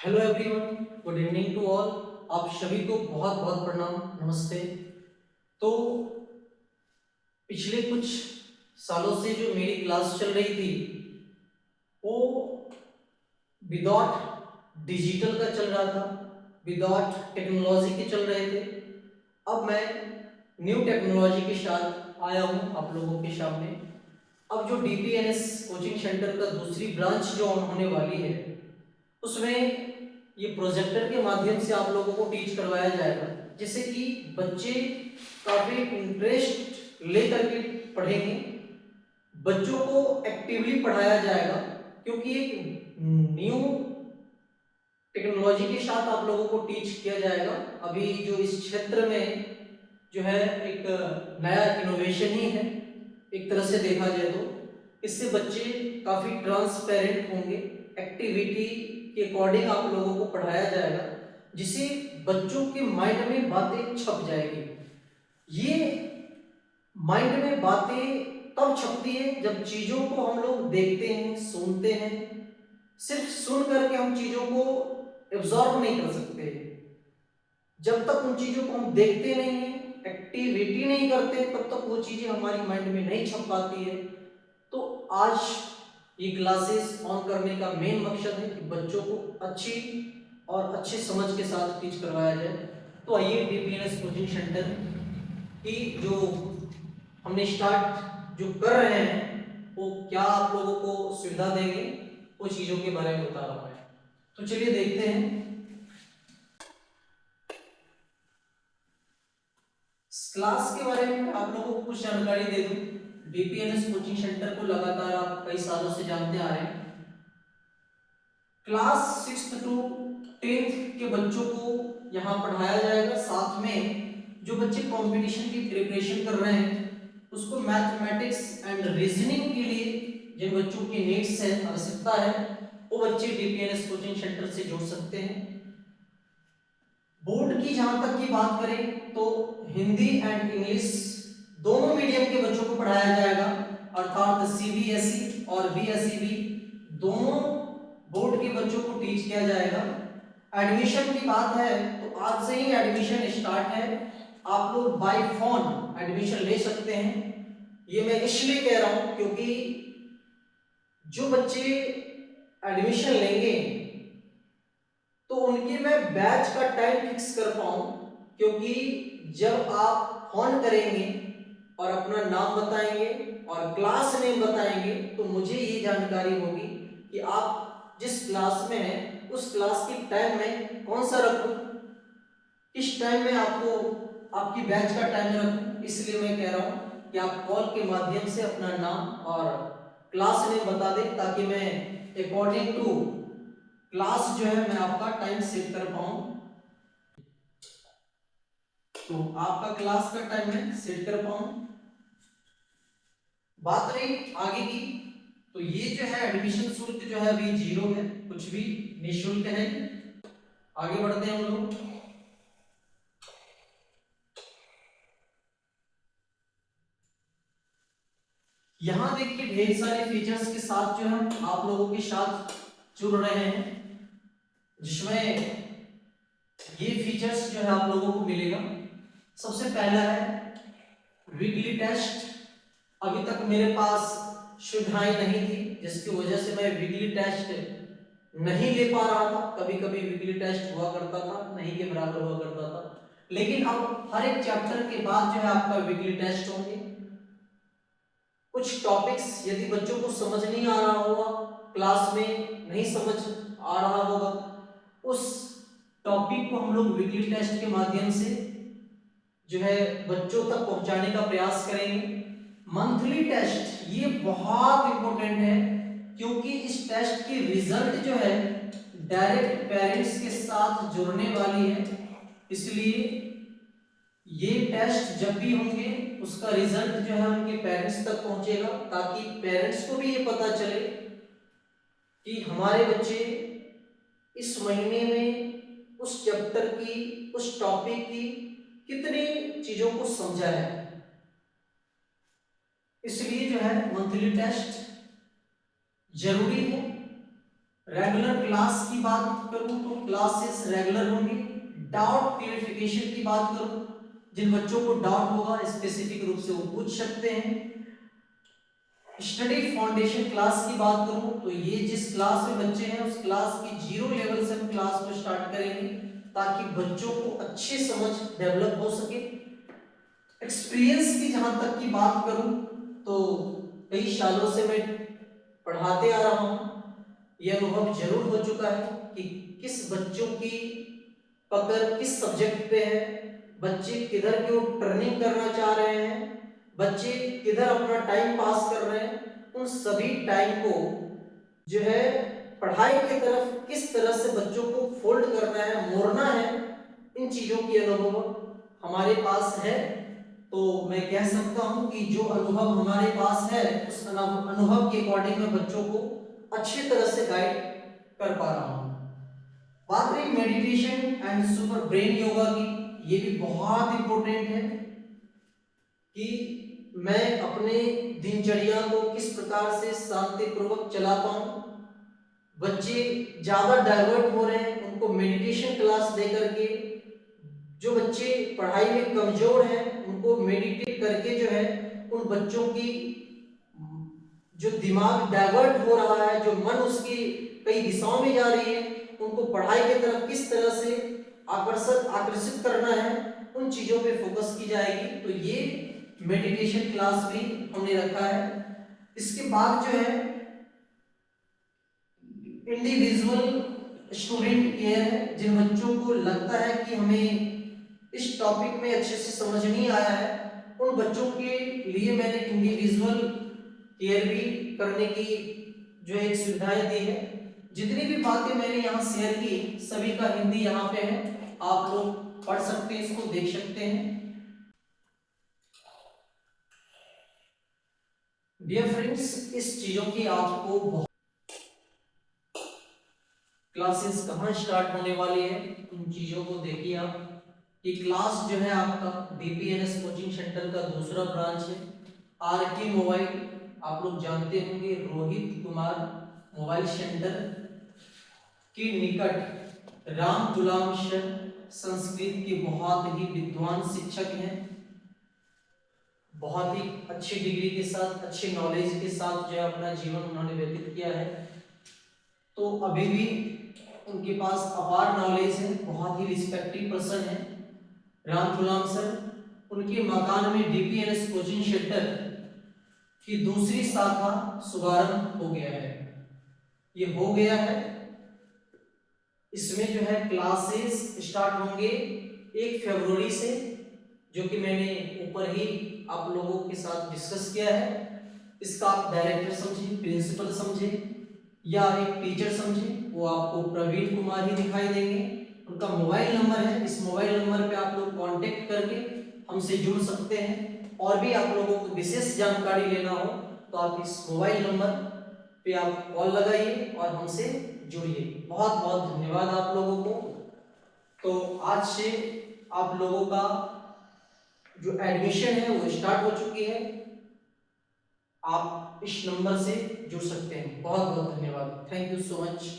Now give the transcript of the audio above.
Hello everyone, good evening to all. आप सभी को बहुत बहुत प्रणाम, नमस्ते। तो पिछले कुछ सालों से जो मेरी क्लास चल रही थी वो विदाउट डिजिटल का चल रहा था, विदाउट टेक्नोलॉजी के चल रहे थे। अब मैं न्यू टेक्नोलॉजी के साथ आया हूँ आप लोगों के सामने। अब जो डीपीएनएस कोचिंग सेंटर का दूसरी ब्रांच जो ऑन होने वाली है उसमें ये प्रोजेक्टर के माध्यम से आप लोगों को टीच करवाया जाएगा, जिससे कि बच्चे काफी इंटरेस्ट लेकर के पढ़ेंगे। बच्चों को एक्टिवली पढ़ाया जाएगा क्योंकि एक न्यू टेक्नोलॉजी के साथ आप लोगों को टीच किया जाएगा। अभी जो इस क्षेत्र में जो है एक नया इनोवेशन ही है एक तरह से देखा जाए तो। इससे बच्चे काफी ट्रांसपेरेंट होंगे, एक्टिविटी के अकॉर्डिंग आप लोगों को पढ़ाया जाएगा, जिससे बच्चों के माइंड में बातें छप जाएगी। ये माइंड में बातें तब छपती है जब चीजों को हम लोग देखते हैं, सुनते हैं। सिर्फ सुन करके हम चीजों को एब्जॉर्ब नहीं कर सकते। जब तक उन चीजों को हम देखते नहीं हैं, एक्टिविटी नहीं करते, तब तक वो चीजें हमारी माइंड में नहीं छप पाती है। तो आज ये क्लासेस ऑन करने का मेन मकसद है कि बच्चों को अच्छी और अच्छी समझ के साथ टीच करवाया जाए। तो आइए डीपीएनएस कोचिंग सेंटर की जो हमने स्टार्ट जो कर रहे हैं वो क्या आप लोगों को सुविधा देंगे, वो चीजों के बारे में बता रहा हूं मैं। तो चलिए देखते हैं। क्लास के बारे में आप लोगों को कुछ जानकारी दे दूं। डीपीएनएस कोचिंग सेंटर को लगातार आप कई सालों से जानते आ रहे हैं। क्लास 6th टू 10th के बच्चों को यहाँ पढ़ाया जाएगा। साथ में जो बच्चे कंपटीशन की प्रिपरेशन कर रहे हैं उसको मैथमेटिक्स एंड रीजनिंग के लिए जिन बच्चों की नीड्स है, आवश्यकता है, वो बच्चे डीपीएनएस कोचिंग सेंटर से जुड़ सकते हैं। बोर्ड की जहां तक की बात करें तो हिंदी एंड इंग्लिश दोनों मीडियम के बच्चों को पढ़ाया जाएगा, अर्थात सीबीएसई और बीएसईबी दोनों बोर्ड के बच्चों को टीच किया जाएगा। एडमिशन की बात है तो आज से ही एडमिशन स्टार्ट है। आप लोग बाय फोन एडमिशन ले सकते हैं। ये मैं इसलिए कह रहा हूं क्योंकि जो बच्चे एडमिशन लेंगे तो उनके मैं बैच का टाइम फिक्स कर पाऊं, क्योंकि जब आप फोन करेंगे और अपना नाम बताएंगे और क्लास नेम बताएंगे तो मुझे ये जानकारी होगी कि आप जिस क्लास में हैं उस क्लास के टाइम में कौन सा रखूं, किस टाइम में आपको आपकी बैच का टाइम रखूं। इसलिए मैं कह रहा हूं कि आप कॉल के माध्यम से अपना नाम और क्लास नेम बता दें, ताकि मैं अकॉर्डिंग टू क्लास जो है मैं आपका टाइम सेट कर पाऊं। तो आपका क्लास का टाइम मैं सेट कर पाऊं। बात रही आगे की, तो ये जो है एडमिशन शुल्क जो है अभी 0 है, कुछ भी निःशुल्क है। आगे बढ़ते हैं हम लोग। यहां देखिए ढेर सारे फीचर्स के साथ जो हम आप लोगों के साथ जुड़ रहे हैं, जिसमें ये फीचर्स जो है आप लोगों को मिलेगा। सबसे पहला है वीकली टेस्ट। अभी तक मेरे पास सुविधाएं नहीं थी, जिसकी वजह से मैं वीकली टेस्ट नहीं ले पा रहा था। कभी कभी वीकली टेस्ट हुआ करता था, नहीं के बराबर हुआ करता था, लेकिन अब हर एक चैप्टर के बाद जो है आपका वीकली टेस्ट होंगे। कुछ टॉपिक्स यदि बच्चों को समझ नहीं आ रहा होगा, क्लास में नहीं समझ आ रहा होगा, उस टॉपिक को हम लोग वीकली टेस्ट के माध्यम से जो है बच्चों तक पहुंचाने का प्रयास करेंगे। मंथली टेस्ट ये बहुत इंपॉर्टेंट है, क्योंकि इस टेस्ट की रिजल्ट जो है डायरेक्ट पेरेंट्स के साथ जुड़ने वाली है। इसलिए ये टेस्ट जब भी होंगे उसका रिजल्ट जो है उनके पेरेंट्स तक पहुंचेगा, ताकि पेरेंट्स को भी ये पता चले कि हमारे बच्चे इस महीने में उस चैप्टर की, उस टॉपिक की कितनी चीजों को समझा है। इसलिए जो है मंथली टेस्ट जरूरी है, रेगुलर क्लास की बात करूं तो क्लासेस रेगुलर होंगी। डाउट क्लियरिफिकेशन की बात करूं, जिन बच्चों को डाउट होगा स्पेसिफिक रूप से वो पूछ सकते हैं। स्टडी फाउंडेशन क्लास की बात करूं तो ये जिस क्लास में बच्चे हैं उस क्लास की 0 लेवल से हम क्लास को स्टार्ट करेंगे ताकि बच्चों को अच्छी समझ डेवलप हो सके। एक्सपीरियंस की जहां तक की बात करूं तो कई सालों से मैं पढ़ाते आ रहा हूं, यह अनुभव जरूर हो चुका है कि किस बच्चों की पकड़ किस सब्जेक्ट पे है, बच्चे किधर की ओर टर्निंग करना चाह रहे हैं, बच्चे किधर अपना टाइम पास कर रहे हैं, उन सभी टाइम को जो है पढ़ाई की तरफ किस तरह से बच्चों को फोल्ड करना है, मोड़ना है, इन चीजों की अनुभव हमारे पास है। तो मैं कह सकता हूं कि जो अनुभव हमारे पास है उस अनुभव के अकॉर्डिंग मैं बच्चों को अच्छी तरह से गाइड कर पा रहा हूं। बात रही meditation and super brain yoga की, ये भी बहुत इंपॉर्टेंट है कि मैं अपने दिनचर्या को किस प्रकार से शांतिपूर्वक चला पाऊं। बच्चे ज्यादा डाइवर्ट हो रहे हैं, उनको मेडिटेशन क्लास दे करके, जो बच्चे पढ़ाई में कमजोर हैं उनको मेडिटेट करके जो है उन बच्चों की जो दिमाग डाइवर्ट हो रहा है, जो मन उसकी कई दिशाओं में जा रही है, उनको पढ़ाई की तरफ किस तरह से आकर्षित करना है, उन चीजों पे फोकस की जाएगी। तो ये मेडिटेशन क्लास भी हमने रखा है। इसके बाद जो है इंडिविजुअल स्टूडेंट केयर है, जिन बच्चों को लगता है कि हमें इस टॉपिक में अच्छे से समझ नहीं आया है, उन बच्चों के लिए मैंने इंडिविजुअल केयर भी करने की जो एक सुविधाएं दी है। जितनी भी बातें मैंने यहाँ शेयर की सभी का हिंदी यहाँ पे है, आप लोग पढ़ सकते हैं, इसको देख सकते हैं। डियर फ्रेंड्स, इस चीजों की आपको क्लासेस कहाँ स्टार्ट होने वाली है उन चीजों को देखिए आप। ये क्लास जो है आपका डीपीएनएस कोचिंग सेंटर का दूसरा ब्रांच है। आर के मोबाइल, आप लोग जानते होंगे, रोहित कुमार मोबाइल सेंटर के निकट राम गुलाम सर संस्कृत के बहुत ही विद्वान शिक्षक हैं, बहुत ही अच्छी डिग्री के साथ अच्छे नॉलेज के साथ जो है अपना जीवन उन्होंने व्यतीत किया है। तो अभी भी उनके पास अपार नॉलेज है, बहुत ही रिस्पेक्टेड पर्सन है राम गुलाम सर। उनके मकान में डीपीएनएस कोचिंग सेंटर की दूसरी शाखा शुभारंभ हो गया है, ये हो गया है। इसमें जो है क्लासेस स्टार्ट होंगे 1 फरवरी से, जो कि मैंने ऊपर ही आप लोगों के साथ डिस्कस किया है। इसका आप डायरेक्टर समझे, प्रिंसिपल समझे या एक टीचर समझे, वो आपको प्रवीण कुमार ही दिखाई देंगे। उनका मोबाइल नंबर है, इस मोबाइल नंबर पे आप लोग कांटेक्ट करके हमसे जुड़ सकते हैं। और भी आप लोगों को विशेष जानकारी लेना हो तो आप इस मोबाइल नंबर पे आप कॉल लगाइए और हमसे जुड़िए। बहुत बहुत धन्यवाद आप लोगों को। तो आज से आप लोगों का जो एडमिशन है वो स्टार्ट हो चुकी है, आप इस नंबर से जुड़ सकते हैं। बहुत बहुत धन्यवाद, थैंक यू सो मच।